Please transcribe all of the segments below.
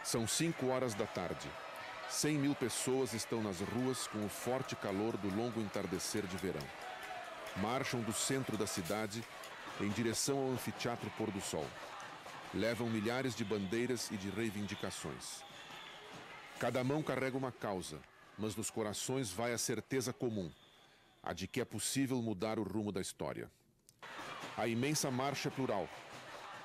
São 5 horas da tarde. 100 mil pessoas estão nas ruas com o forte calor do longo entardecer de verão. Marcham do centro da cidade em direção ao anfiteatro Pôr do Sol. Levam milhares de bandeiras e de reivindicações. Cada mão carrega uma causa, mas nos corações vai a certeza comum, a de que é possível mudar o rumo da história. A imensa marcha é plural.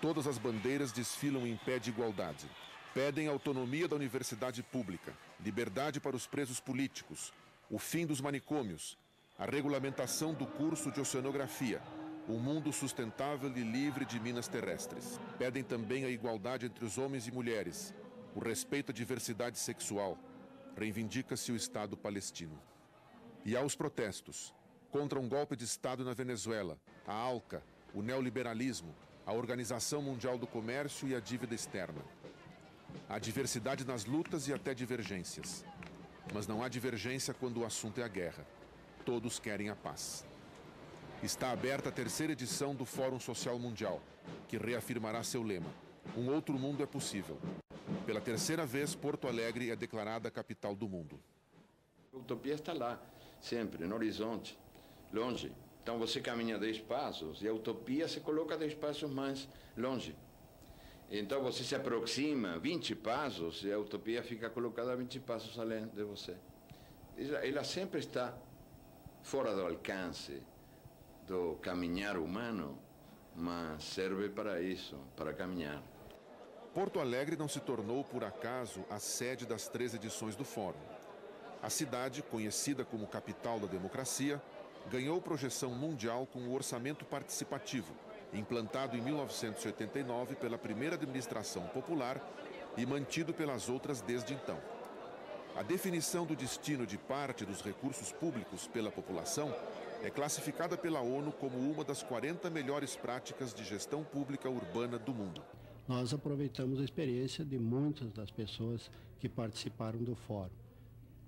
Todas as bandeiras desfilam em pé de igualdade. Pedem autonomia da universidade pública, liberdade para os presos políticos, o fim dos manicômios, a regulamentação do curso de oceanografia, um mundo sustentável e livre de minas terrestres. Pedem também a igualdade entre os homens e mulheres, o respeito à diversidade sexual. Reivindica-se o Estado palestino. E há os protestos contra um golpe de Estado na Venezuela, a ALCA, o neoliberalismo, a Organização Mundial do Comércio e a dívida externa. Há diversidade nas lutas e até divergências. Mas não há divergência quando o assunto é a guerra. Todos querem a paz. Está aberta a 3ª edição do Fórum Social Mundial, que reafirmará seu lema: um outro mundo é possível. Pela 3ª vez, Porto Alegre é declarada a capital do mundo. A utopia está lá, sempre, no horizonte, longe. Então você caminha 10 passos e a utopia se coloca 10 passos mais longe. Então você se aproxima 20 passos e a utopia fica colocada 20 passos além de você. Ela sempre está fora do alcance do caminhar humano, mas serve para isso, para caminhar. Porto Alegre não se tornou, por acaso, a sede das 3 edições do Fórum. A cidade, conhecida como capital da democracia, ganhou projeção mundial com o orçamento participativo, implantado em 1989 pela primeira administração popular e mantido pelas outras desde então. A definição do destino de parte dos recursos públicos pela população é classificada pela ONU como uma das 40 melhores práticas de gestão pública urbana do mundo. Nós aproveitamos a experiência de muitas das pessoas que participaram do fórum.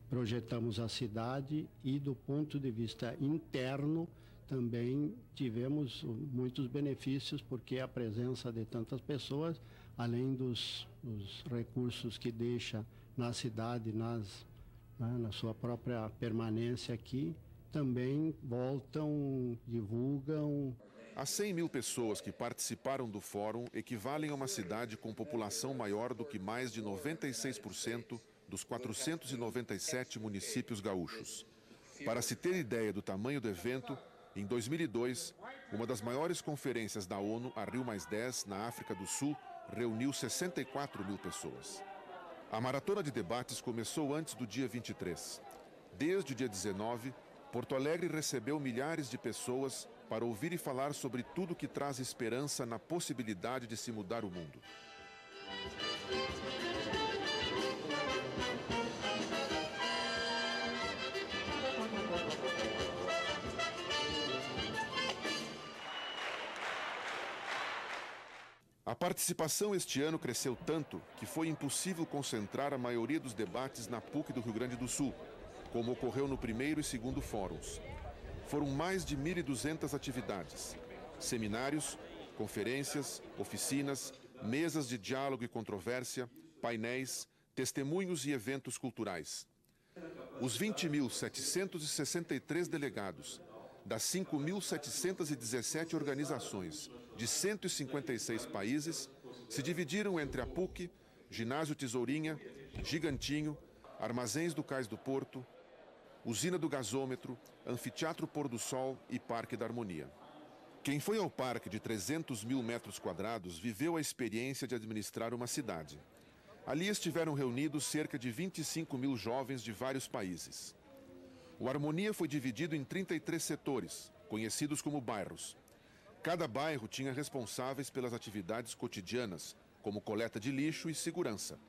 Projetamos a cidade e, do ponto de vista interno, também tivemos muitos benefícios, porque a presença de tantas pessoas, além dos recursos que deixa na cidade, na sua própria permanência aqui, também voltam, divulgam. As 100 mil pessoas que participaram do fórum equivalem a uma cidade com população maior do que mais de 96% dos 497 municípios gaúchos. Para se ter ideia do tamanho do evento, em 2002, uma das maiores conferências da ONU, a Rio+10, na África do Sul, reuniu 64 mil pessoas. A maratona de debates começou antes do dia 23. Desde o dia 19, Porto Alegre recebeu milhares de pessoas para ouvir e falar sobre tudo que traz esperança na possibilidade de se mudar o mundo. A participação este ano cresceu tanto que foi impossível concentrar a maioria dos debates na PUC do Rio Grande do Sul, como ocorreu no primeiro e segundo fóruns. Foram mais de 1.200 atividades, seminários, conferências, oficinas, mesas de diálogo e controvérsia, painéis, testemunhos e eventos culturais. Os 20.763 delegados das 5.717 organizações de 156 países se dividiram entre a PUC, Ginásio Tesourinha, Gigantinho, Armazéns do Cais do Porto, Usina do Gasômetro, Anfiteatro Pôr do Sol e Parque da Harmonia. Quem foi ao parque de 300 mil metros quadrados viveu a experiência de administrar uma cidade. Ali estiveram reunidos cerca de 25 mil jovens de vários países. O Harmonia foi dividido em 33 setores, conhecidos como bairros. Cada bairro tinha responsáveis pelas atividades cotidianas, como coleta de lixo e segurança.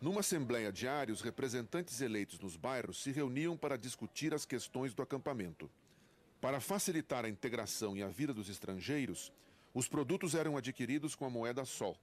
Numa assembleia diária, os representantes eleitos nos bairros se reuniam para discutir as questões do acampamento. Para facilitar a integração e a vida dos estrangeiros, os produtos eram adquiridos com a moeda sol.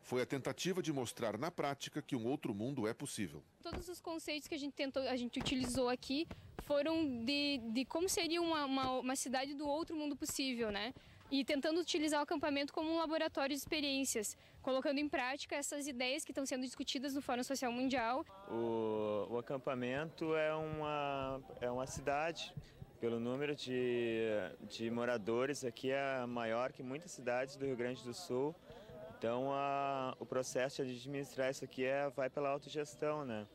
Foi a tentativa de mostrar na prática que um outro mundo é possível. Todos os conceitos que a gente utilizou aqui foram de como seria uma cidade do outro mundo possível, né? E tentando utilizar o acampamento como um laboratório de experiências, colocando em prática essas ideias que estão sendo discutidas no Fórum Social Mundial. O acampamento é uma cidade, pelo número de moradores, aqui é maior que muitas cidades do Rio Grande do Sul. Então, o processo de administrar isso aqui vai pela autogestão, né?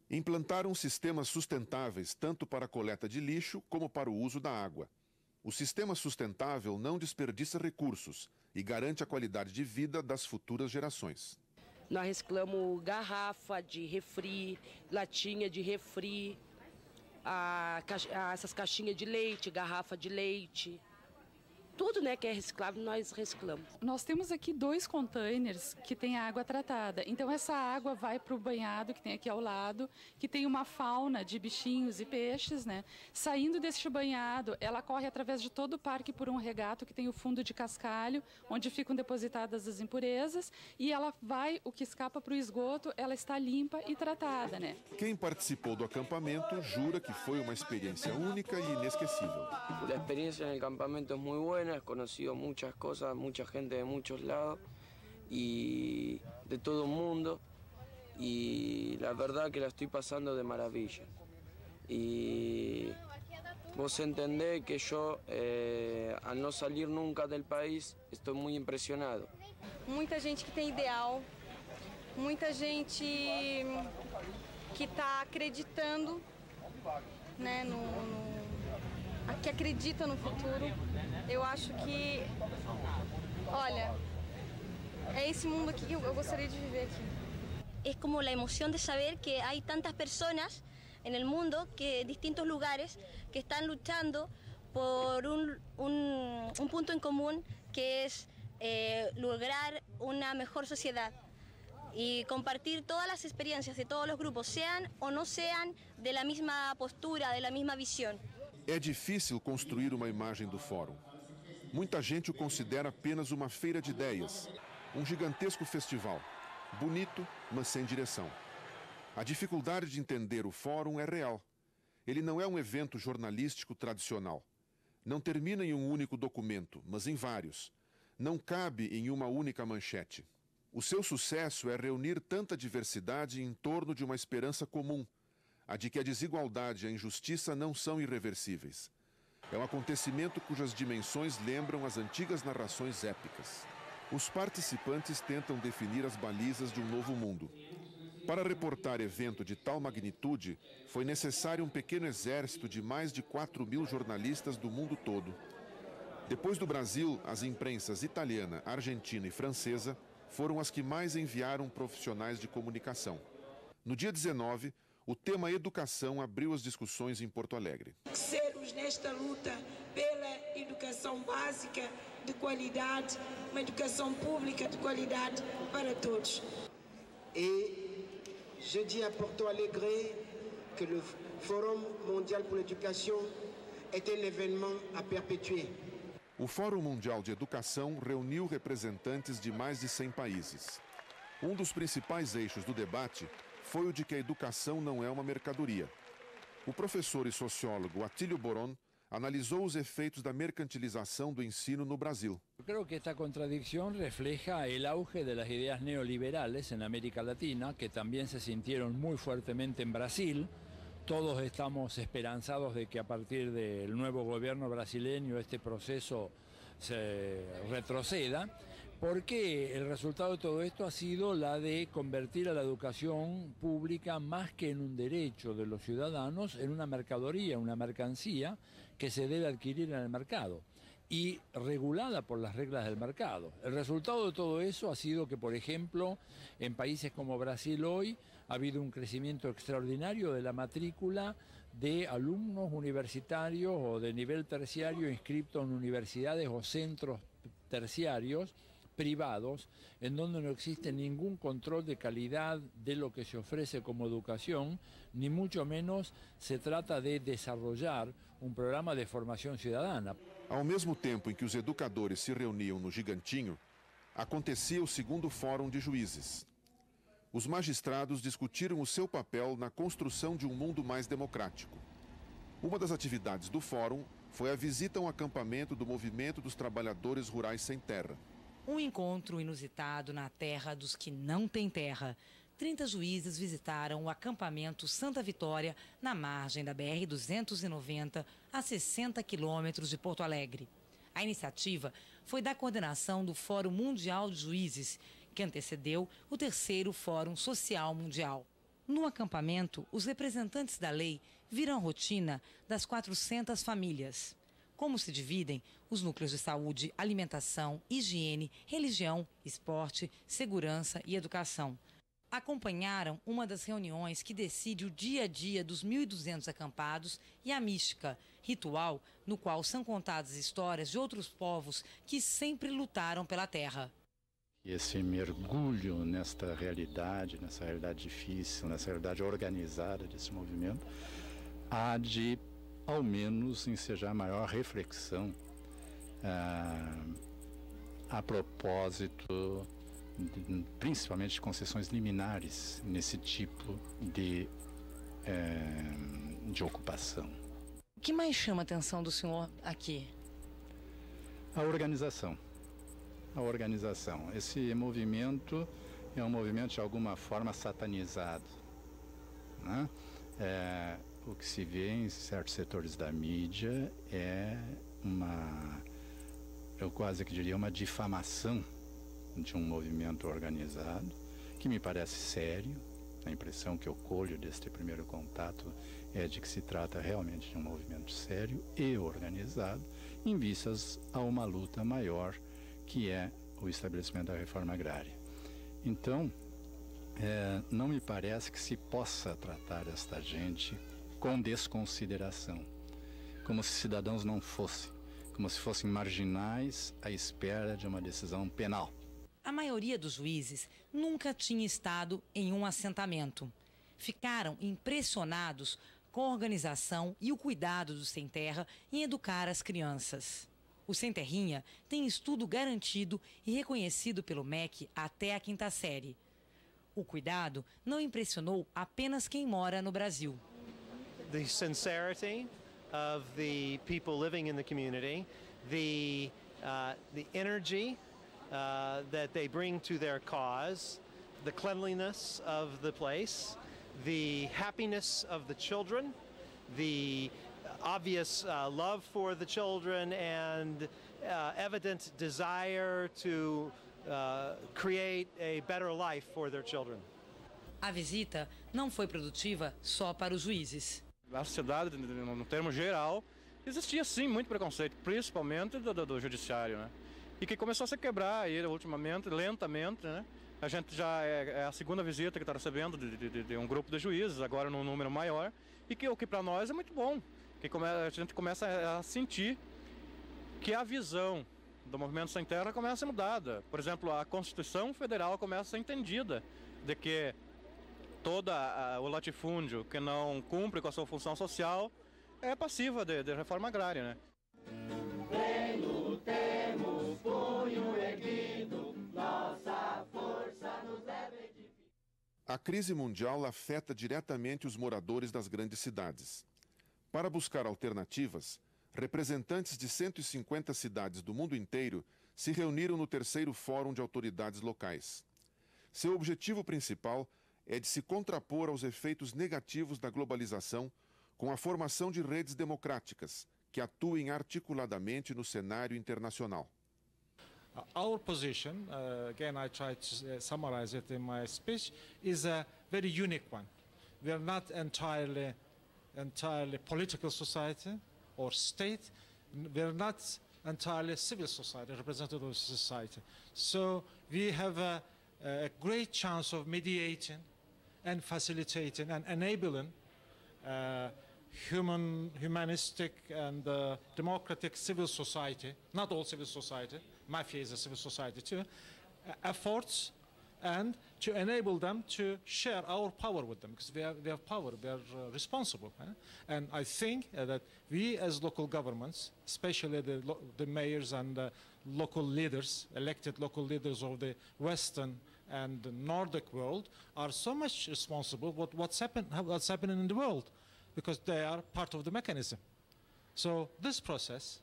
Implantaram sistemas sustentáveis tanto para a coleta de lixo como para o uso da água. O sistema sustentável não desperdiça recursos e garante a qualidade de vida das futuras gerações. Nós reciclamos garrafa de refri, latinha de refri, essas caixinhas de leite, garrafa de leite. Tudo, né, que é reciclável, nós reciclamos. Nós temos aqui 2 containers que tem água tratada. Então essa água vai para o banhado que tem aqui ao lado, que tem uma fauna de bichinhos e peixes, né? Saindo deste banhado, ela corre através de todo o parque por um regato que tem o fundo de cascalho, onde ficam depositadas as impurezas, e ela vai, o que escapa para o esgoto, ela está limpa e tratada, né? Quem participou do acampamento jura que foi uma experiência única e inesquecível. A experiência no acampamento é muito boa. He conocido muchas cosas, mucha gente de muchos lados y de todo el mundo, y la verdad que la estoy pasando de maravilla. Y vos entendés que yo, al no salir nunca del país, estoy muy impresionado. Muita gente que tem ideal, muita gente que está acreditando, né, que acredita no futuro. Eu acho que, olha, é esse mundo aqui que eu gostaria de viver aqui. Es como la emoción de saber que hay tantas personas en el mundo, que distintos lugares, que están luchando por un punto en común, que es lograr una mejor sociedad y compartir todas las experiencias de todos los grupos, sean o no sean de la misma postura, de la misma visión. É difícil construir uma imagem do fórum. Muita gente o considera apenas uma feira de ideias, um gigantesco festival, bonito, mas sem direção. A dificuldade de entender o fórum é real. Ele não é um evento jornalístico tradicional. Não termina em um único documento, mas em vários. Não cabe em uma única manchete. O seu sucesso é reunir tanta diversidade em torno de uma esperança comum, a de que a desigualdade e a injustiça não são irreversíveis. É um acontecimento cujas dimensões lembram as antigas narrações épicas. Os participantes tentam definir as balizas de um novo mundo. Para reportar evento de tal magnitude, foi necessário um pequeno exército de mais de 4.000 jornalistas do mundo todo. Depois do Brasil, as imprensas italiana, argentina e francesa foram as que mais enviaram profissionais de comunicação. No dia 19, o tema educação abriu as discussões em Porto Alegre. Sermos nesta luta pela educação básica de qualidade, uma educação pública de qualidade para todos. Et je dis à Porto Alegre que le Forum mondial pour l'éducation est un événement à perpétuer. O Fórum Mundial de Educação reuniu representantes de mais de 100 países. Um dos principais eixos do debate foi o de que a educação não é uma mercadoria. O professor e sociólogo Atílio Boron analisou os efeitos da mercantilização do ensino no Brasil. Creo que esta contradicción refleja el auge de las ideas neoliberales en América Latina, que también se sintieron muy fuertemente en Brasil. Todos estamos esperanzados de que a partir del nuevo gobierno brasileño este proceso se retroceda, porque el resultado de todo esto ha sido la de convertir a la educación pública más que en un derecho de los ciudadanos, en una mercadería, una mercancía que se debe adquirir en el mercado y regulada por las reglas del mercado. El resultado de todo eso ha sido que, por ejemplo, en países como Brasil hoy ha habido un crecimiento extraordinario de la matrícula de alumnos universitarios o de nivel terciario inscritos en universidades o centros terciarios privados, en donde no existe ningún control de calidad de lo que se ofrece como educación, ni mucho menos se trata de desarrollar un programa de formación ciudadana. Ao mesmo tempo em que os educadores se reuniam no Gigantinho, acontecia o segundo Fórum de Juízes. Os magistrados discutiram o seu papel na construção de um mundo mais democrático. Uma das atividades do Fórum foi a visita a um acampamento do Movimento dos Trabalhadores Rurais Sem Terra. Um encontro inusitado na terra dos que não têm terra. 30 juízes visitaram o acampamento Santa Vitória, na margem da BR-290, a 60 quilômetros de Porto Alegre. A iniciativa foi da coordenação do Fórum Mundial de Juízes, que antecedeu o 3º Fórum Social Mundial. No acampamento, os representantes da lei viram a rotina das 400 famílias. Como se dividem os núcleos de saúde, alimentação, higiene, religião, esporte, segurança e educação. Acompanharam uma das reuniões que decide o dia a dia dos 1.200 acampados e a mística, ritual no qual são contadas histórias de outros povos que sempre lutaram pela terra. Esse mergulho nessa realidade difícil, nessa realidade organizada desse movimento, há de, ao menos, ensejar maior reflexão a propósito, principalmente de concessões liminares nesse tipo de ocupação. O que mais chama a atenção do senhor aqui? A organização. Esse movimento é um movimento de alguma forma satanizado, né? O que se vê em certos setores da mídia é eu quase que diria uma difamação de um movimento organizado, que me parece sério. A impressão que eu colho deste primeiro contato é de que se trata realmente de um movimento sério e organizado, em vistas a uma luta maior, que é o estabelecimento da reforma agrária. Então, não me parece que se possa tratar esta gente com desconsideração, como se cidadãos não fossem, como se fossem marginais à espera de uma decisão penal. A maioria dos juízes nunca tinha estado em um assentamento. Ficaram impressionados com a organização e o cuidado dos sem terra em educar as crianças. O Sem Terrinha tem estudo garantido e reconhecido pelo MEC até a 5ª série. O cuidado não impressionou apenas quem mora no Brasil. The sincerity of the people living in the community, the energy that they bring to their cause, the cleanliness of the place, the happiness of the children, the obvious love for the children and evident desire to create a better life for their children. A visita não foi produtiva só para os juízes. Na sociedade, no termo geral, existia sim muito preconceito, principalmente do judiciário, né? E que começou a se quebrar aí ultimamente, lentamente, né? A gente já é a 2ª visita que está recebendo de um grupo de juízes, agora num número maior, e que o que para nós é muito bom, que a gente começa a sentir que a visão do movimento sem terra começa a ser mudada. Por exemplo, a Constituição Federal começa a ser entendida de que todo o latifúndio que não cumpre com a sua função social é passiva de reforma agrária, né? Lutemos, punho erguido, nossa força nos leva a edificar. A crise mundial afeta diretamente os moradores das grandes cidades. Para buscar alternativas, representantes de 150 cidades do mundo inteiro se reuniram no 3º Fórum de Autoridades Locais. Seu objetivo principal é de se contrapor aos efeitos negativos da globalização com a formação de redes democráticas que atuem articuladamente no cenário internacional. Our position, again I tried to summarize it in my speech, is a very unique one. We are not entirely political society or state. We are not entirely civil society, representative of society. So we have a great chance of mediating and facilitating and enabling humanistic and democratic civil society, not all civil society, Mafia is a civil society too, efforts, and to enable them to share our power with them, because we have power, we are responsible. And I think that we as local governments, especially the mayors and local leaders, elected local leaders of the Western and the Nordic world, are so much responsible for what's happening in the world, because they are part of the mechanism. So this process,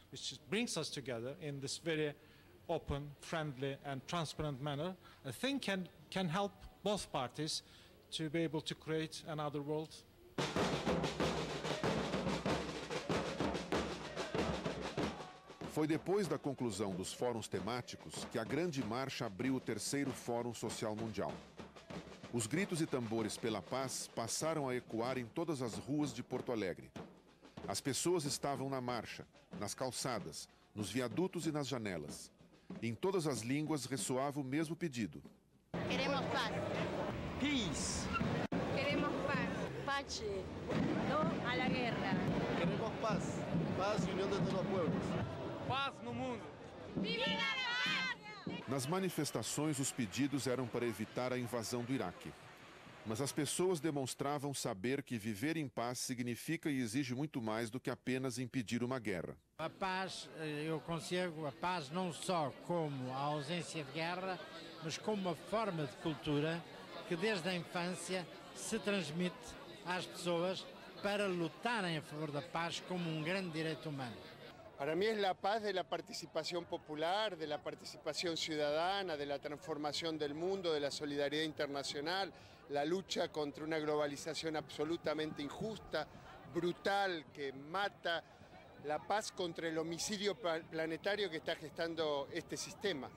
which brings us together in this very open, friendly and transparent manner, I think can help both parties to be able to create another world. Foi depois da conclusão dos fóruns temáticos que a Grande Marcha abriu o 3º Fórum Social Mundial. Os gritos e tambores pela paz passaram a ecoar em todas as ruas de Porto Alegre. As pessoas estavam na marcha, nas calçadas, nos viadutos e nas janelas. Em todas as línguas ressoava o mesmo pedido. Queremos paz. Peace. Queremos paz. Pace. No a la guerra. Queremos paz. Paz y unión de todos los pueblos. Paz no mundo. Viva la paz! Nas manifestações, os pedidos eram para evitar a invasão do Iraque. Mas as pessoas demonstravam saber que viver em paz significa e exige muito mais do que apenas impedir uma guerra. A paz, eu consigo a paz não só como a ausência de guerra, mas como uma forma de cultura que desde a infância se transmite às pessoas para lutarem a favor da paz como um grande direito humano. Para mí es la paz de la participación popular, de la participación ciudadana, de la transformación del mundo, de la solidaridad internacional, la lucha contra una globalización absolutamente injusta, brutal, que mata, la paz contra el homicidio planetario que está gestando este sistema.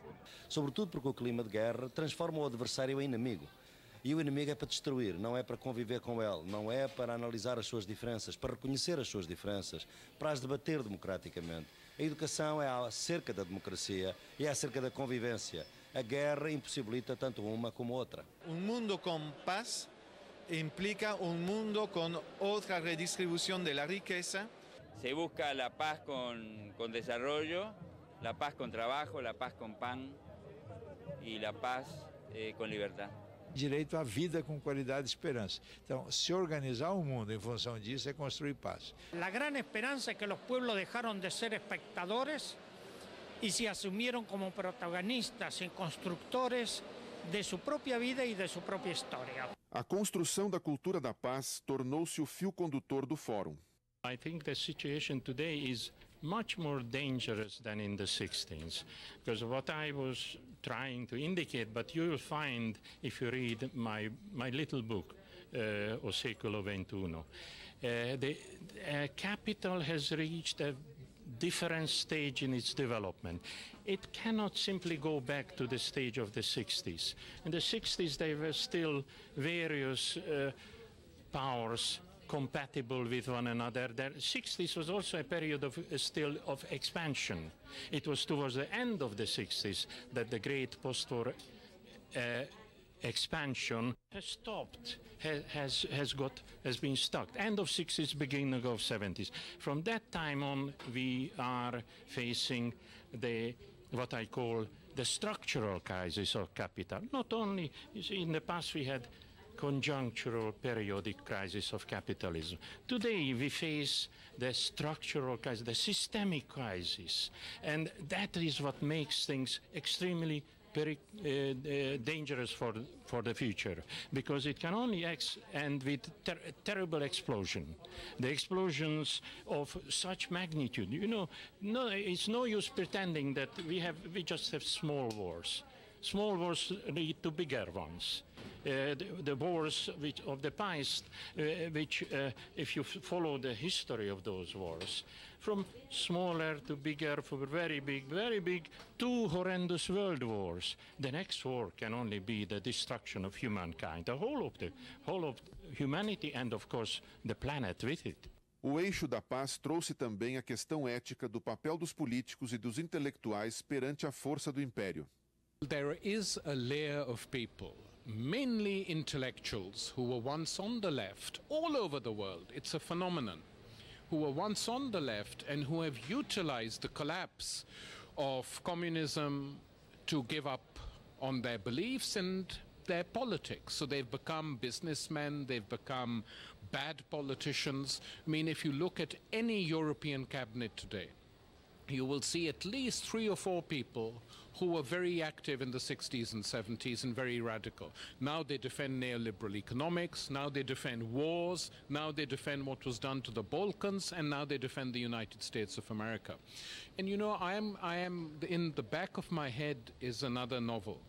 Sobretudo porque o clima de guerra transforma o adversário em inimigo. E o inimigo é para destruir, não é para conviver com ele, não é para analisar as suas diferenças, para reconhecer as suas diferenças, para as debater democraticamente. A educação é acerca da democracia e é acerca da convivência. A guerra impossibilita tanto uma como outra. Mundo com paz implica mundo com outra redistribuição da riqueza. Se busca a paz com desarrollo, a paz com trabalho, a paz com pan e a paz com liberdade. Direito à vida com qualidade e esperança. Então, se organizar o mundo em função disso é construir paz. A grande esperança é que os pueblos deixaram de ser espectadores e se assumiram como protagonistas e construtores de sua própria vida e de sua própria história. A construção da cultura da paz tornou-se o fio condutor do fórum. I think the situation today is much more dangerous than in the 60s, because what I was trying to indicate, but you will find if you read my little book, O Século XXI, the capital has reached a different stage in its development. It cannot simply go back to the stage of the 60s. In the 60s there were still various powers compatible with one another. The 60s was also a period of expansion. It was towards the end of the 60s that the great post-war expansion has stopped, has been stuck. End of 60s, beginning of 70s. From that time on, we are facing what I call the structural crisis of capital. Not only, you see, in the past we had conjunctural periodic crisis of capitalism. Today we face the structural crisis, the systemic crisis, and that is what makes things extremely very dangerous for the future, because it can only end with terrible explosion. The explosions of such magnitude, you know, it's no use pretending that we just have small wars. Small wars lead to bigger ones. The wars of the past, if you follow the history of those wars, from smaller to bigger, from very big, to horrendous world wars. The next war can only be the destruction of humankind, the whole of humanity, and of course the planet with it. O eixo da paz trouxe também a questão ética do papel dos políticos e dos intelectuais perante a força do império. There is a layer of people, mainly intellectuals, who were once on the left all over the world. It's a phenomenon. Who were once on the left and who have utilized the collapse of communism to give up on their beliefs and their politics. So they've become businessmen, they've become bad politicians. I mean, if you look at any European cabinet today, you will see at least 3 or 4 people who were very active in the 60s and 70s and very radical. Now they defend neoliberal economics, now they defend wars, now they defend what was done to the Balkans, and now they defend the United States of America. And you know, I am in the back of my head is another novel,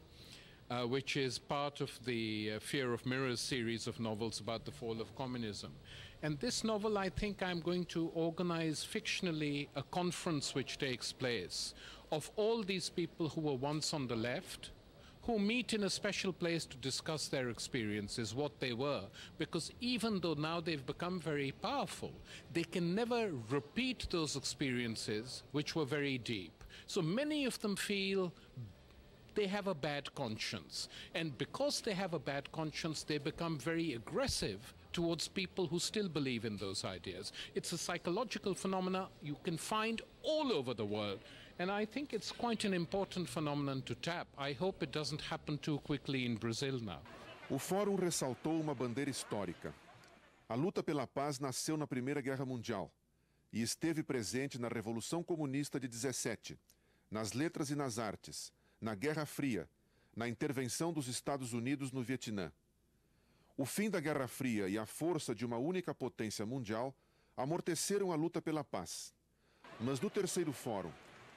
which is part of the Fear of Mirrors series of novels about the fall of communism. And this novel, I think I'm going to organize fictionally a conference which takes place of all these people who were once on the left, who meet in a special place to discuss their experiences, what they were, because even though now they've become very powerful, they can never repeat those experiences which were very deep. So many of them feel they have a bad conscience. And because they have a bad conscience, they become very aggressive towards people who still believe in those ideas. It's a psychological phenomena you can find all over the world. And I think it's quite an important phenomenon to tap. I hope it doesn't happen too quickly in Brazil now. O Fórum ressaltou uma bandeira histórica. A luta pela paz nasceu na Primeira Guerra Mundial e esteve presente na Revolução Comunista de 17, nas letras e nas artes, na Guerra Fria, na intervenção dos Estados Unidos no Vietnã. O fim da Guerra Fria e a força de uma única potência mundial amorteceram a luta pela paz. Mas no terceiro fórum,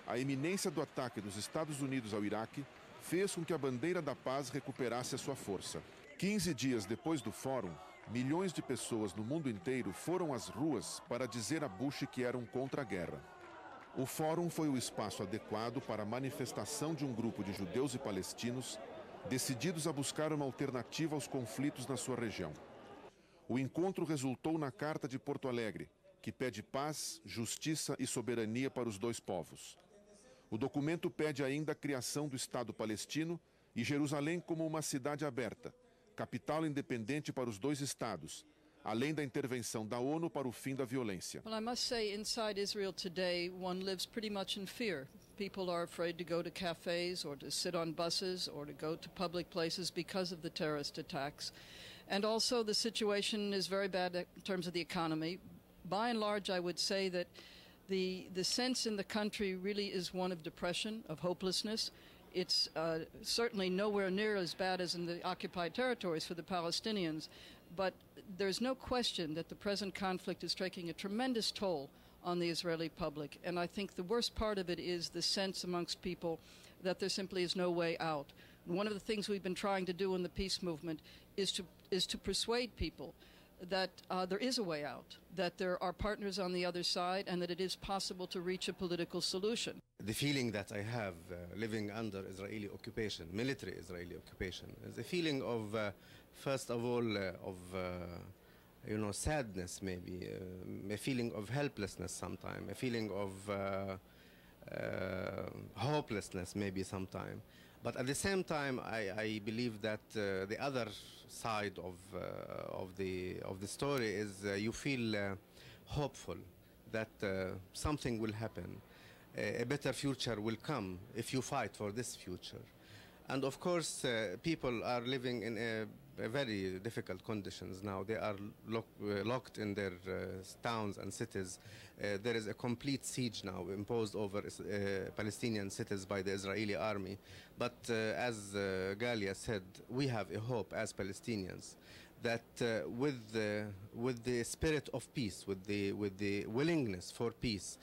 a iminência do ataque dos Estados Unidos ao Iraque fez com que a bandeira da paz recuperasse a sua força. 15 dias depois do fórum, milhões de pessoas no mundo inteiro foram às ruas para dizer a Bush que eram contra a guerra. O fórum foi o espaço adequado para a manifestação de um grupo de judeus e palestinos decididos a buscar uma alternativa aos conflitos na sua região. O encontro resultou na Carta de Porto Alegre, que pede paz, justiça e soberania para os dois povos. O documento pede ainda a criação do Estado palestino e Jerusalém como uma cidade aberta, capital independente para os dois estados, além da intervenção da ONU para o fim da violência. Well, I must say, inside Israel today, one lives pretty much in fear. People are afraid to go to cafes or to sit on buses or to go to public places because of the terrorist attacks. And also the situation is very bad in terms of the economy. By and large, I would say that the sense in the country really is one of depression, of hopelessness. It's certainly nowhere near as bad as in the occupied territories for the Palestinians, but there's no question that the present conflict is taking a tremendous toll on the Israeli public. And I think the worst part of it is the sense amongst people that there simply is no way out. And one of the things we've been trying to do in the peace movement is to persuade people that there is a way out, that there are partners on the other side, and that it is possible to reach a political solution. The feeling that I have living under Israeli occupation, military Israeli occupation, is a feeling of, first of all, sadness maybe, a feeling of helplessness sometimes, a feeling of hopelessness maybe sometimes. But at the same time, I believe that the other side of the story is you feel hopeful that something will happen. A better future will come if you fight for this future. And of course, people are living in a very difficult conditions now. They are locked in their towns and cities. There is a complete siege now imposed over Palestinian cities by the Israeli army. But as Galia said, we have a hope as Palestinians that with the spirit of peace, with the willingness for peace,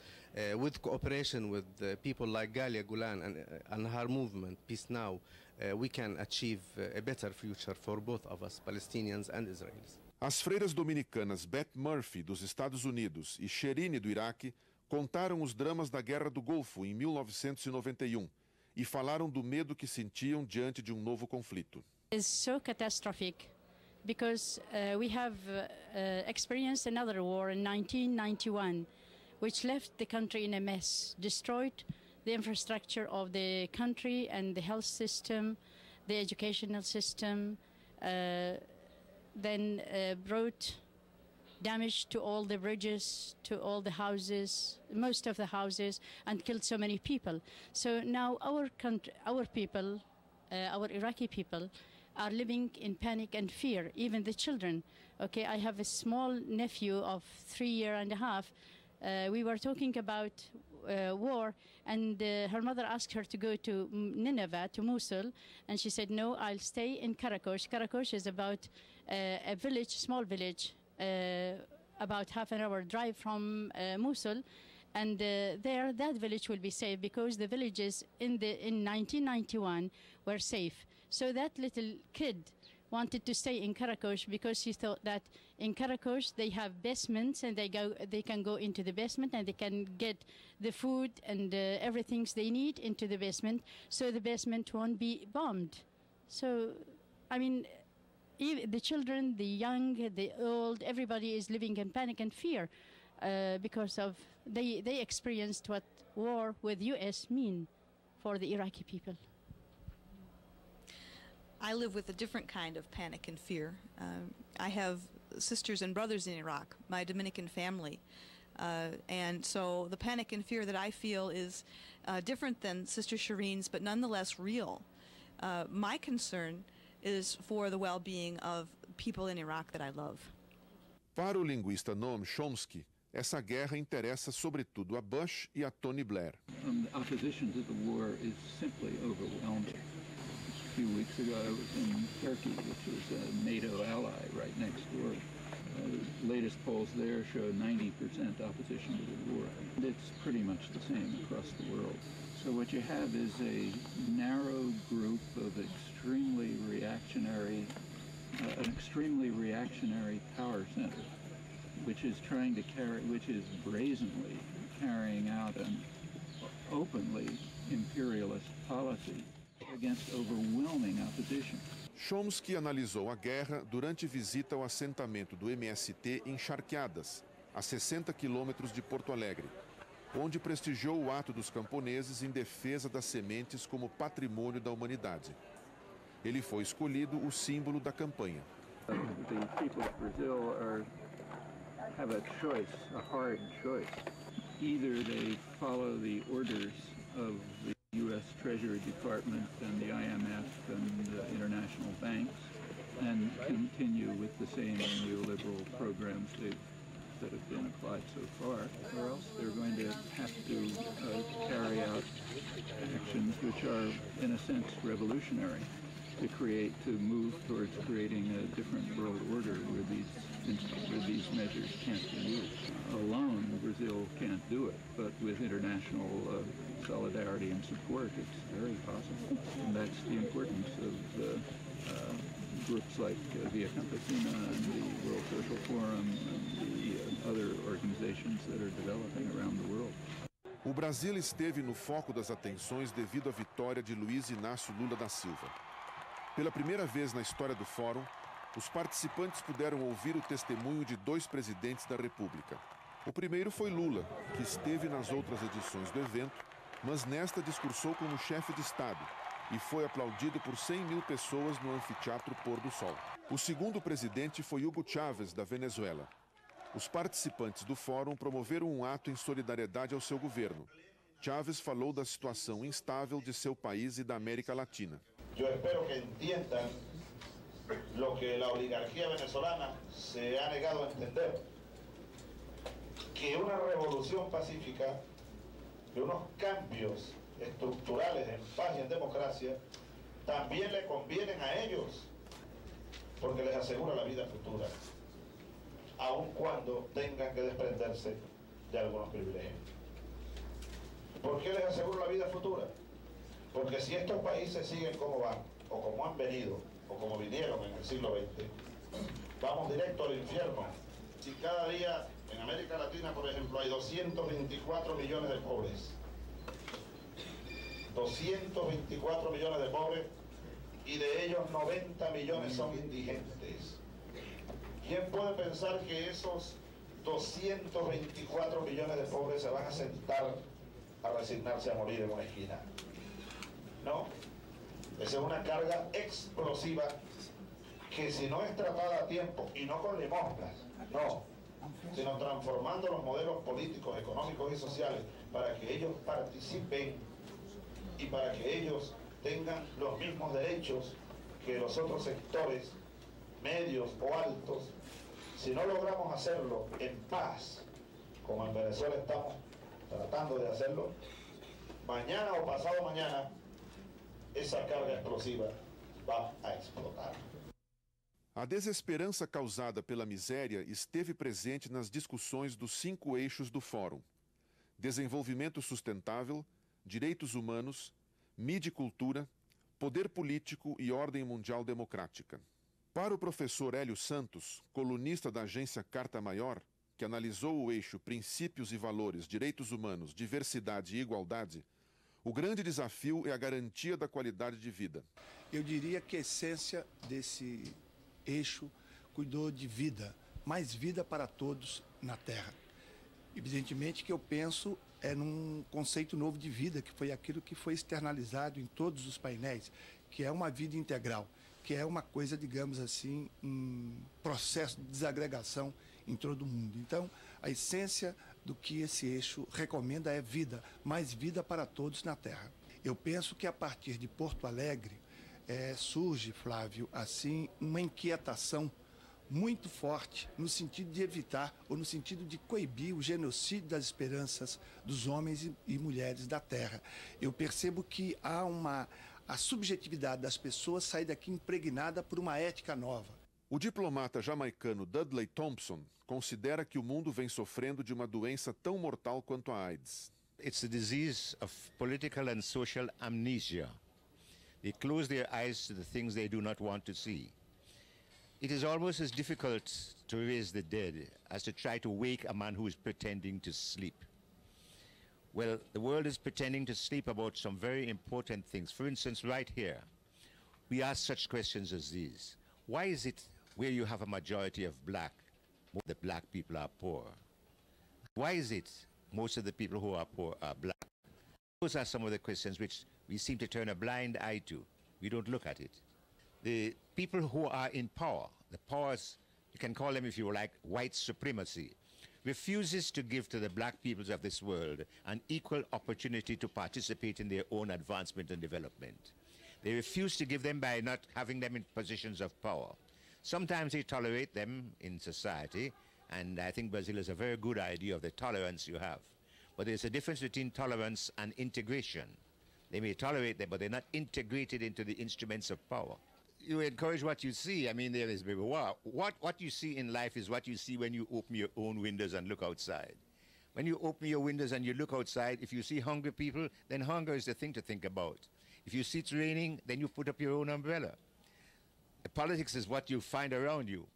with cooperation with people like Galia Gulan and her movement, Peace Now, we can achieve a better future for both of us, Palestinians and Israelis. As freiras dominicanas Beth Murphy, dos Estados Unidos, e Sherini, do Iraque, contaram os dramas da Guerra do Golfo em 1991 e falaram do medo que sentiam diante de um novo conflito. It's so catastrophic because we have experienced another war in 1991, which left the country in a mess, destroyed the infrastructure of the country and the health system, the educational system, then brought damage to all the bridges, to all the houses, most of the houses, and killed so many people. So now our country, our people, our Iraqi people, are living in panic and fear, even the children. Okay, I have a small nephew of 3 years and a half. We were talking about war, and her mother asked her to go to Nineveh, to Mosul, and she said, no, I'll stay in Karakosh. Karakosh is about a village, small village, about half an hour drive from Mosul, and there that village will be safe because the villages in 1991 were safe. So that little kid wanted to stay in Karakosh because she thought that in Karakosh they have basements and they can go into the basement and they can get the food and everything they need into the basement, so the basement won't be bombed. So, I mean, the children, the young, the old, everybody is living in panic and fear because of they experienced what war with U.S. mean for the Iraqi people. I live with a different kind of panic and fear. I have sisters and brothers in Iraq, my Dominican family. And so the panic and fear that I feel is different than Sister Shireen's, but nonetheless real. My concern is for the well-being of people in Iraq that I love. Para o linguista Noam Chomsky, essa guerra interessa sobretudo a Bush e a Tony Blair. The opposition to the war is simply overwhelming. A few weeks ago I was in Turkey, which was a NATO ally right next door. The latest polls there show 90% opposition to the war. It's pretty much the same across the world. So what you have is a narrow group of extremely reactionary, an extremely reactionary power center, which is which is brazenly carrying out an openly imperialist policy against overwhelming opposition. Chomsky analisou a guerra durante visita ao assentamento do MST em Charqueadas, a 60 quilômetros de Porto Alegre, onde prestigiou o ato dos camponeses em defesa das sementes como patrimônio da humanidade. Ele foi escolhido o símbolo da campanha. The people of Brazil have a choice, a hard choice. Either they follow the orders of the U.S. Treasury Department and the IMF and international banks and continue with the same neoliberal programs that have been applied so far, or else they're going to have to carry out actions which are, in a sense, revolutionary to move towards creating a different world order where these measures can't be used. Alone, Brazil can't do it, but with international solidarity and support, it's very possible. And that's the importance of groups like Via Campesina and the World Social Forum and the other organizations that are developing around the world. O Brasil esteve no foco das atenções devido à vitória de Luiz Inácio Lula da Silva. Pela primeira vez na história do Fórum, os participantes puderam ouvir o testemunho de dois presidentes da República. O primeiro foi Lula, que esteve nas outras edições do evento, mas nesta discursou como chefe de Estado e foi aplaudido por 100 mil pessoas no anfiteatro Pôr do Sol. O segundo presidente foi Hugo Chávez, da Venezuela. Os participantes do fórum promoveram um ato em solidariedade ao seu governo. Chávez falou da situação instável de seu país e da América Latina. Yo espero que entiendan lo que la oligarquía venezolana se ha negado a entender, que una revolución pacífica, que unos cambios estructurales en paz y en democracia también le convienen a ellos, porque les asegura la vida futura, aun cuando tengan que desprenderse de algunos privilegios. ¿Por qué les asegura la vida futura? Porque si estos países siguen como van, o como han venido, o como vinieron en el siglo XX, vamos directo al infierno. Si cada día en América Latina, por ejemplo, hay 224 millones de pobres, 224 millones de pobres, y de ellos 90 millones son indigentes. ¿Quién puede pensar que esos 224 millones de pobres se van a sentar a resignarse a morir en una esquina? No, esa es una carga explosiva que si no es tratada a tiempo y no con limosnas, no, sino transformando los modelos políticos, económicos y sociales para que ellos participen y para que ellos tengan los mismos derechos que los otros sectores medios o altos. Si no logramos hacerlo en paz, como en Venezuela estamos tratando de hacerlo, mañana o pasado mañana, esa carga explosiva va a explotar. A desesperança causada pela miséria esteve presente nas discussões dos 5 eixos do Fórum: desenvolvimento sustentável, direitos humanos, mídia e cultura, poder político e ordem mundial democrática. Para o professor Hélio Santos, colunista da agência Carta Maior, que analisou o eixo princípios e valores, direitos humanos, diversidade e igualdade, o grande desafio é a garantia da qualidade de vida. Eu diria que a essência desse eixo cuidou de vida, mais vida para todos na Terra. Evidentemente que eu penso num conceito novo de vida, que foi aquilo que foi externalizado em todos os painéis, que é uma vida integral, que é uma coisa, digamos assim, um processo de desagregação em todo o mundo. Então, a essência do que esse eixo recomenda é vida, mais vida para todos na Terra. Eu penso que a partir de Porto Alegre surge, Flávio, assim, uma inquietação muito forte no sentido de evitar ou no sentido de coibir o genocídio das esperanças dos homens e mulheres da Terra. Eu percebo que a subjetividade das pessoas sai daqui impregnada por uma ética nova. O diplomata jamaicano Dudley Thompson considera que o mundo vem sofrendo de uma doença tão mortal quanto a AIDS. It's a disease of political and social amnesia. They close their eyes to the things they do not want to see. It is almost as difficult to raise the dead as to try to wake a man who is pretending to sleep. Well, the world is pretending to sleep about some very important things. For instance, right here, we ask such questions as these. Why is it where you have a majority of black, the black people are poor? Why is it most of the people who are poor are black? Those are some of the questions which we seem to turn a blind eye to. We don't look at it. The people who are in power, the powers, you can call them if you like, white supremacy, refuses to give to the black peoples of this world an equal opportunity to participate in their own advancement and development. They refuse to give them by not having them in positions of power. Sometimes they tolerate them in society, and I think Brazil is a very good idea of the tolerance you have. But there's a difference between tolerance and integration. They may tolerate them, but they're not integrated into the instruments of power. You encourage what you see. I mean, there is wow. What you see in life is what you see when you open your own windows and look outside. When you open your windows and you look outside, if you see hungry people, then hunger is the thing to think about. If you see it's raining, then you put up your own umbrella. The politics is what you find around you.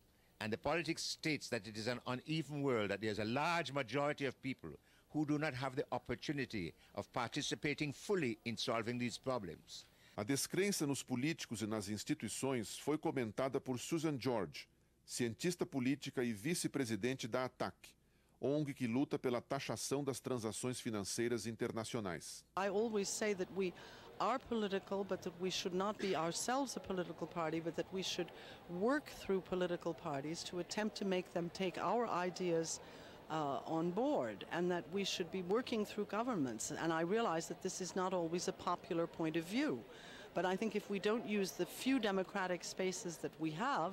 And the politics states that it is an uneven world, that there's a large majority of people who do not have the opportunity of participating fully in solving these problems. A descrença nos políticos e nas instituições foi comentada por Susan George, cientista política e vice-presidente da ATTAC, ONG que luta pela taxação das transações financeiras internacionais. I always say that we are political, but that we should not be ourselves a political party, but that we should work through political parties to attempt to make them take our ideas on board, and that we should be working through governments. And I realize that this is not always a popular point of view, but I think if we don't use the few democratic spaces that we have,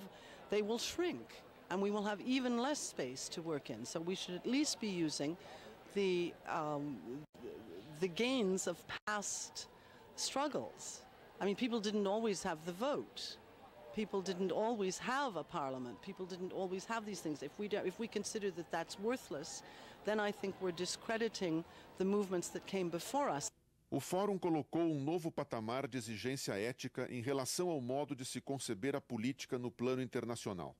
they will shrink, and we will have even less space to work in. So we should at least be using the gains of past struggles. I mean, people didn't always have the vote. People didn't always have a parliament. People didn't always have these things. If we consider that that's worthless, then I think we're discrediting the movements that came before us. O Fórum colocou um novo patamar de exigência ética em relação ao modo de se conceber a política no plano internacional.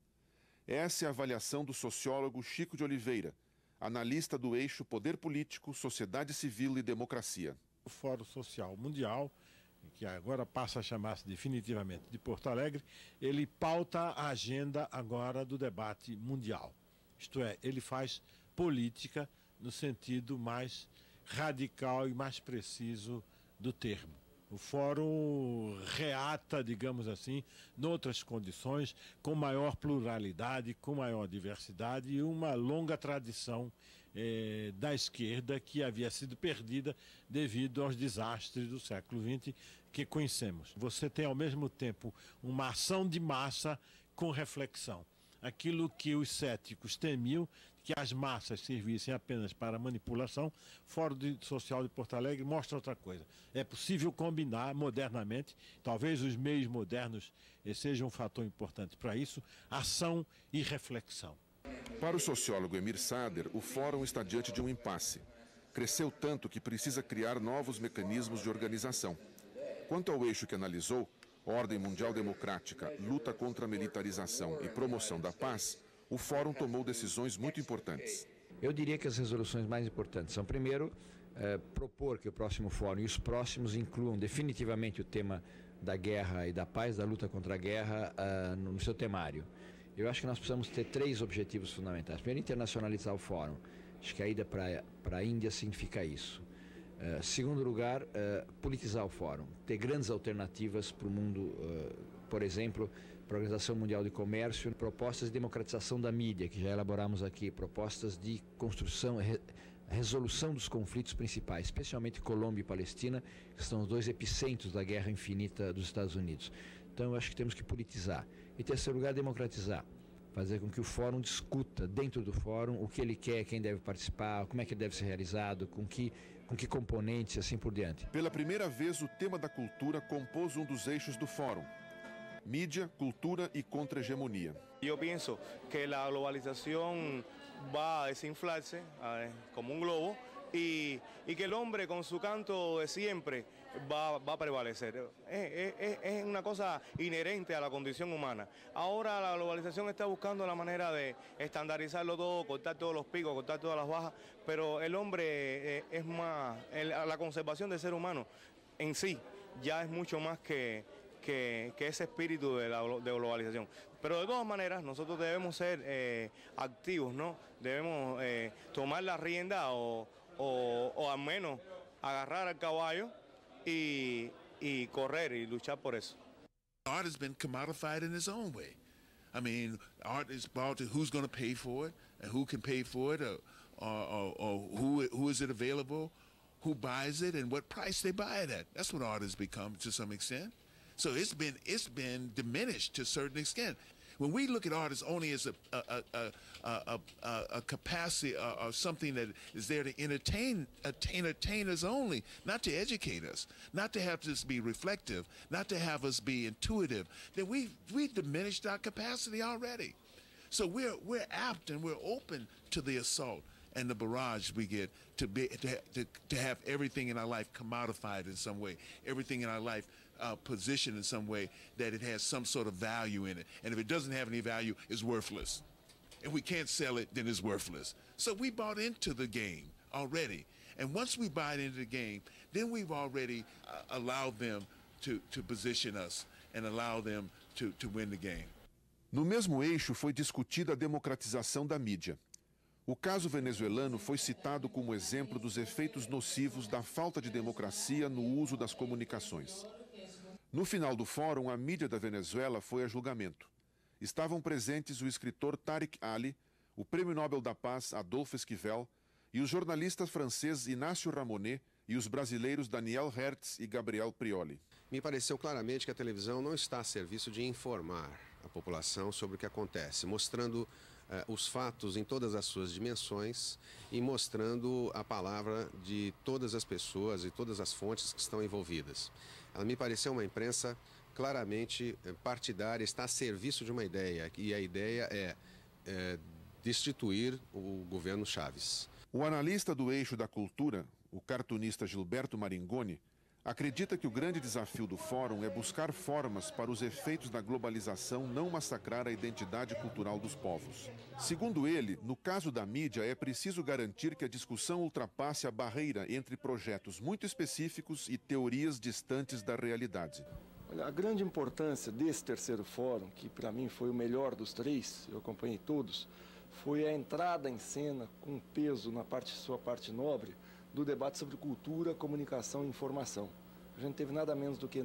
Essa é a avaliação do sociólogo Chico de Oliveira, analista do eixo Poder Político, Sociedade Civil e Democracia. O Fórum Social Mundial, que agora passa a chamar-se definitivamente de Porto Alegre, ele pauta a agenda agora do debate mundial. Isto é, ele faz política no sentido mais radical e mais preciso do termo. O Fórum reata, digamos assim, noutras condições, com maior pluralidade, com maior diversidade e uma longa tradição da esquerda que havia sido perdida devido aos desastres do século XX que conhecemos. Você tem ao mesmo tempo uma ação de massa com reflexão. aquilo que os céticos temiam, que as massas servissem apenas para manipulação. Fórum Social de Porto Alegre mostra outra coisa. É possível combinar modernamente, talvez os meios modernos sejam um fator importante para isso, ação e reflexão. Para o sociólogo Emir Sader, o Fórum está diante de um impasse. Cresceu tanto que precisa criar novos mecanismos de organização. Quanto ao eixo que analisou, Ordem Mundial Democrática, luta contra a militarização e promoção da paz, o Fórum tomou decisões muito importantes. Eu diria que as resoluções mais importantes são, primeiro, propor que o próximo Fórum e os próximos incluam definitivamente o tema da guerra e da paz, da luta contra a guerra, no seu temário. Eu acho que nós precisamos ter 3 objetivos fundamentais. Primeiro, internacionalizar o Fórum. Acho que a ida para a Índia significa isso. Segundo lugar, politizar o Fórum. Ter grandes alternativas para o mundo, por exemplo, para a Organização Mundial de Comércio, propostas de democratização da mídia, que já elaboramos aqui, propostas de construção, resolução dos conflitos principais, especialmente Colômbia e Palestina, que são os 2 epicentros da guerra infinita dos Estados Unidos. Então, eu acho que temos que politizar. E, em terceiro lugar, democratizar. Fazer com que o Fórum discuta dentro do Fórum o que ele quer, quem deve participar, como é que ele deve ser realizado, com que componentes e assim por diante. Pela primeira vez, o tema da cultura compôs um dos eixos do Fórum. Mídia, cultura y contra-hegemonía. Yo pienso que la globalización va a desinflarse como un globo y que el hombre con su canto de siempre va a prevalecer. Es una cosa inherente a la condición humana. Ahora la globalización está buscando la manera de estandarizarlo todo, cortar todos los picos, cortar todas las bajas, pero el hombre es más, la conservación del ser humano en sí ya es mucho más que ese espíritu de globalización. Pero de todas maneras, nosotros debemos ser activos, ¿no? Debemos tomar la rienda o al menos agarrar al caballo y correr y luchar por eso. Art has been commodified in its own way. I mean, art is about who's going to pay for it, and who can pay for it, or who is it available, who buys it, and what price they buy it at. That's what art has become to some extent. So it's been diminished to a certain extent. When we look at art as only as a capacity or something that is there to entertain us only, not to educate us, not to have us be reflective, not to have us be intuitive, then we've diminished our capacity already. So we're apt and we're open to the assault and the barrage we get to have everything in our life commodified in some way, everything in our life positioned in some way that it has some sort of value in it. And if it doesn't have any value, it's worthless. If we can't sell it, then it's worthless. So we bought into the game already. And once we buy into the game, then we've already allowed them to position us and allow them to win the game. No mesmo eixo foi discutida a democratização da mídia. O caso venezuelano foi citado como exemplo dos efeitos nocivos da falta de democracia no uso das comunicações. No final do fórum, a mídia da Venezuela foi a julgamento. Estavam presentes o escritor Tariq Ali, o Prêmio Nobel da Paz Adolphe Esquivel e os jornalistas franceses Inácio Ramonet e os brasileiros Daniel Hertz e Gabriel Prioli. Me pareceu claramente que a televisão não está a serviço de informar a população sobre o que acontece, mostrando os fatos em todas as suas dimensões e mostrando a palavra de todas as pessoas e todas as fontes que estão envolvidas. Ela me pareceu uma imprensa claramente partidária, está a serviço de uma ideia, e a ideia é destituir o governo Chaves. O analista do eixo da cultura, o cartunista Gilberto Maringoni, acredita que o grande desafio do Fórum é buscar formas para os efeitos da globalização não massacrar a identidade cultural dos povos. Segundo ele, no caso da mídia, é preciso garantir que a discussão ultrapasse a barreira entre projetos muito específicos e teorias distantes da realidade. Olha, a grande importância desse terceiro fórum, que para mim foi o melhor dos 3, eu acompanhei todos, foi a entrada em cena com peso na sua parte nobre do debate sobre cultura, comunicação e informação. A gente teve nada menos do que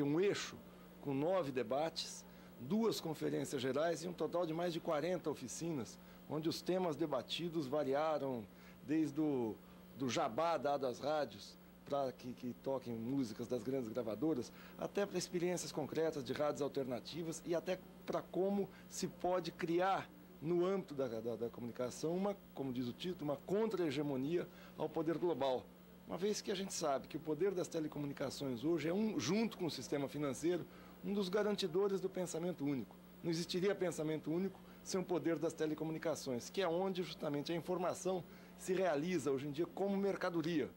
um eixo com 9 debates, 2 conferências gerais e um total de mais de 40 oficinas, onde os temas debatidos variaram desde do jabá dado às rádios para que toquem músicas das grandes gravadoras, até para experiências concretas de rádios alternativas e até para como se pode criar, no âmbito da comunicação, como diz o título, uma contra-hegemonia ao poder global. Uma vez que a gente sabe que o poder das telecomunicações hoje é, junto com o sistema financeiro, um dos garantidores do pensamento único. Não existiria pensamento único sem o poder das telecomunicações, que é onde justamente a informação se realiza hoje em dia como mercadoria.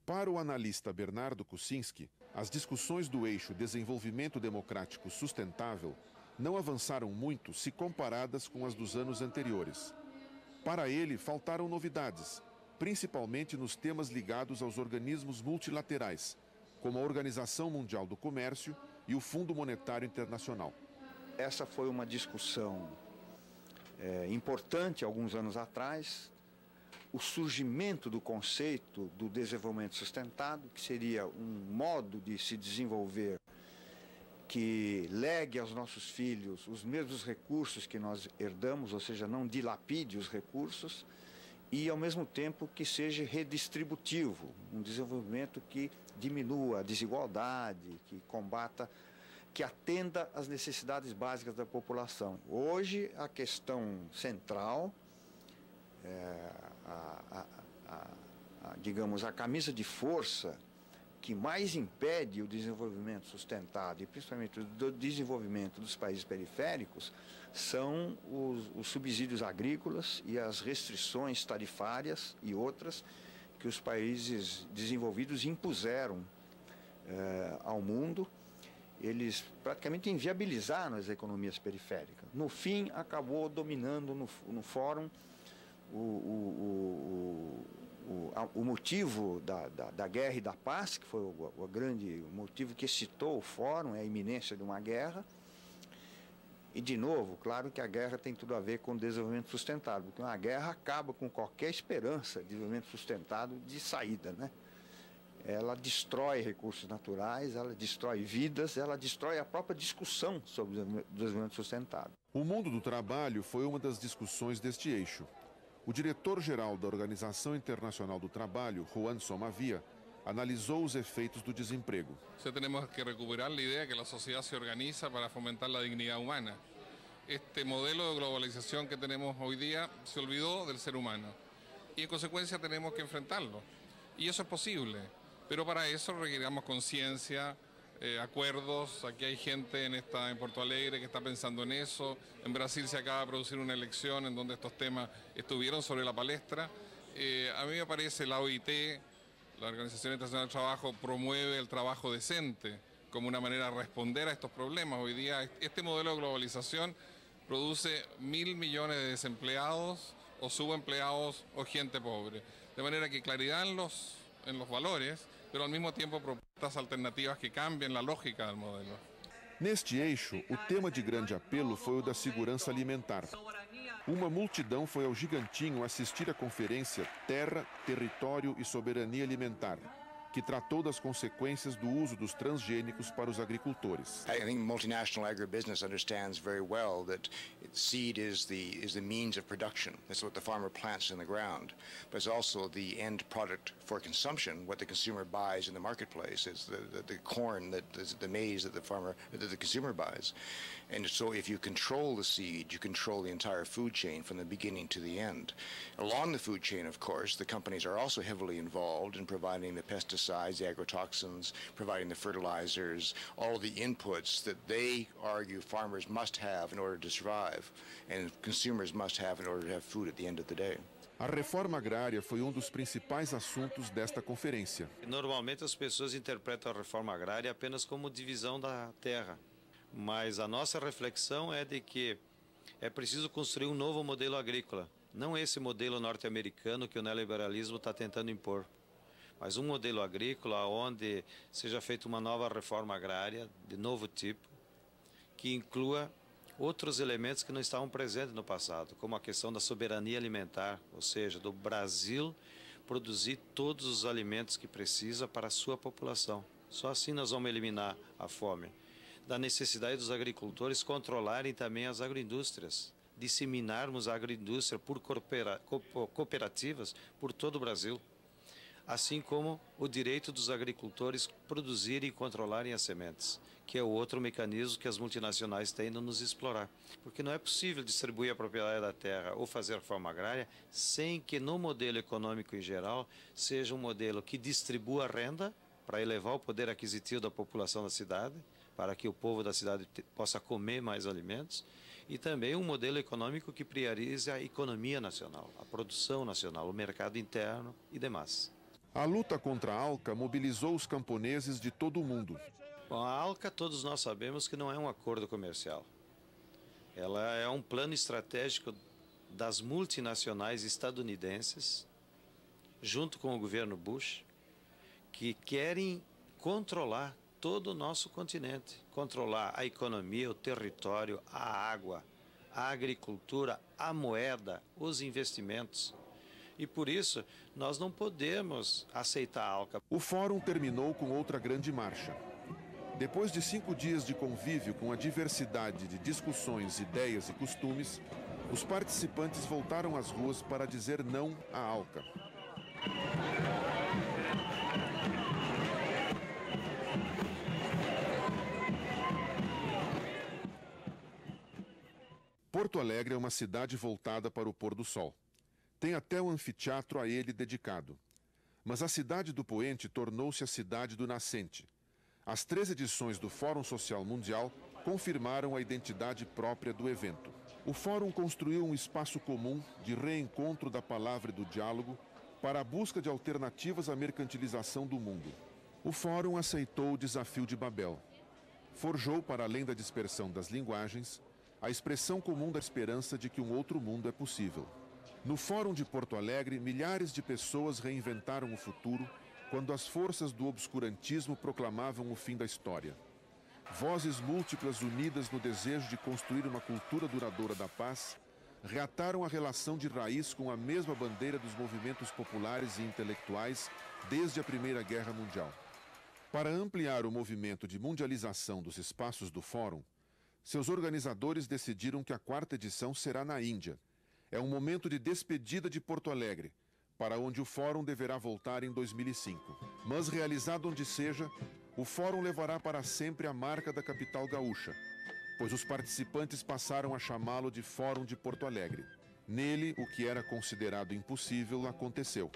Para o analista Bernardo Kuczynski, as discussões do eixo Desenvolvimento Democrático Sustentável não avançaram muito se comparadas com as dos anos anteriores. Para ele, faltaram novidades, principalmente nos temas ligados aos organismos multilaterais, como a Organização Mundial do Comércio e o Fundo Monetário Internacional. Essa foi uma discussão importante alguns anos atrás, o surgimento do conceito do desenvolvimento sustentado, que seria um modo de se desenvolver que legue aos nossos filhos os mesmos recursos que nós herdamos, ou seja, não dilapide os recursos, e ao mesmo tempo que seja redistributivo, um desenvolvimento que diminua a desigualdade, que combata, que atenda às necessidades básicas da população. Hoje, a questão central, digamos, a camisa de força que mais impede o desenvolvimento sustentado e principalmente o desenvolvimento dos países periféricos são os subsídios agrícolas e as restrições tarifárias e outras que os países desenvolvidos impuseram ao mundo. Eles praticamente inviabilizaram as economias periféricas. No fim, acabou dominando no fórum o motivo da guerra e da paz, que foi o grande motivo que excitou o fórum, é a iminência de uma guerra. E, de novo, claro que a guerra tem tudo a ver com o desenvolvimento sustentável, porque uma guerra acaba com qualquer esperança de desenvolvimento sustentado de saída, né? Ela destrói recursos naturais, ela destrói vidas, ela destrói a própria discussão sobre o desenvolvimento sustentável. O mundo do trabalho foi uma das discussões deste eixo. O diretor-geral da Organização Internacional do Trabalho, Juan Somavia, analisou os efeitos do desemprego. Temos que recuperar a ideia que a sociedade se organiza para fomentar a dignidade humana. Este modelo de globalização que temos hoje dia se olvidou do ser humano e, em consequência, temos que enfrentarlo. E isso é possível, mas para isso requerimos consciência, acuerdos. Aquí hay gente en Porto Alegre que está pensando en eso. En Brasil se acaba de producir una elección en donde estos temas estuvieron sobre la palestra. A mí me parece la OIT, la Organización Internacional del Trabajo, promueve el trabajo decente como una manera de responder a estos problemas. Hoy día este modelo de globalización produce 1.000 millones de desempleados o subempleados o gente pobre. De manera que claridad en los valores, pero al mismo tiempo propuestas alternativas que cambiem a lógica do modelo. Neste eixo, o tema de grande apelo foi o da segurança alimentar. Uma multidão foi ao Gigantinho assistir à conferência Terra, Território e Soberania Alimentar, que tratou das consequências do uso dos transgênicos para os agricultores. I think multinational agribusiness understands very well that seed is the means of production. That's what the farmer plants in the ground. But it's also the end product for consumption. What the consumer buys in the marketplace is the corn, the maize that the consumer buys. And so if you control the seed, you control the entire food chain from the beginning to the end. Along the food chain, of course, the companies are also heavily involved in providing the pesticides, the agrotoxins, providing the fertilizers, all the inputs that they argue farmers must have in order to survive and consumers must have in order to have food at the end of the day. A reforma agrária foi um dos principais assuntos desta conferência. Normalmente as pessoas interpretam a reforma agrária apenas como divisão da terra. Mas a nossa reflexão é de que é preciso construir um novo modelo agrícola. Não esse modelo norte-americano que o neoliberalismo está tentando impor, mas um modelo agrícola onde seja feita uma nova reforma agrária, de novo tipo, que inclua outros elementos que não estavam presentes no passado, como a questão da soberania alimentar, ou seja, do Brasil produzir todos os alimentos que precisa para a sua população. Só assim nós vamos eliminar a fome. Da necessidade dos agricultores controlarem também as agroindústrias, disseminarmos a agroindústria por cooperativas por todo o Brasil. assim como o direito dos agricultores produzirem e controlarem as sementes, que é o outro mecanismo que as multinacionais tendem a nos explorar. Porque não é possível distribuir a propriedade da terra ou fazer reforma agrária sem que no modelo econômico em geral seja um modelo que distribua a renda para elevar o poder aquisitivo da população da cidade, para que o povo da cidade possa comer mais alimentos, e também um modelo econômico que priorize a economia nacional, a produção nacional, o mercado interno e demais. A luta contra a ALCA mobilizou os camponeses de todo o mundo. Bom, a ALCA todos nós sabemos que não é um acordo comercial. Ela é um plano estratégico das multinacionais estadunidenses, junto com o governo Bush, que querem controlar todo o nosso continente, controlar a economia, o território, a água, a agricultura, a moeda, os investimentos. E por isso, nós não podemos aceitar a ALCA. O fórum terminou com outra grande marcha. Depois de 5 dias de convívio com a diversidade de discussões, ideias e costumes, os participantes voltaram às ruas para dizer não à ALCA. Porto Alegre é uma cidade voltada para o pôr do sol. Tem até um anfiteatro a ele dedicado. Mas a cidade do poente tornou-se a cidade do nascente. As 3 edições do Fórum Social Mundial confirmaram a identidade própria do evento. O Fórum construiu um espaço comum de reencontro da palavra e do diálogo para a busca de alternativas à mercantilização do mundo. O Fórum aceitou o desafio de Babel. Forjou, para além da dispersão das linguagens, a expressão comum da esperança de que um outro mundo é possível. No Fórum de Porto Alegre, milhares de pessoas reinventaram o futuro quando as forças do obscurantismo proclamavam o fim da história. Vozes múltiplas unidas no desejo de construir uma cultura duradoura da paz, reataram a relação de raiz com a mesma bandeira dos movimentos populares e intelectuais desde a Primeira Guerra Mundial. Para ampliar o movimento de mundialização dos espaços do Fórum, seus organizadores decidiram que a 4ª edição será na Índia. É um momento de despedida de Porto Alegre, para onde o Fórum deverá voltar em 2005. Mas realizado onde seja, o Fórum levará para sempre a marca da capital gaúcha, pois os participantes passaram a chamá-lo de Fórum de Porto Alegre. Nele, o que era considerado impossível aconteceu.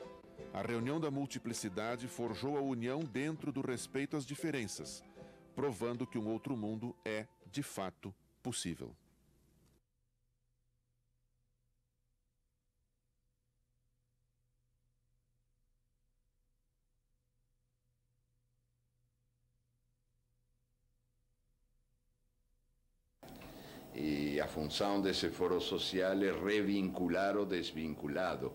A reunião da multiplicidade forjou a união dentro do respeito às diferenças, provando que um outro mundo é, de fato, possível. E a função desse foro social é revincular o desvinculado.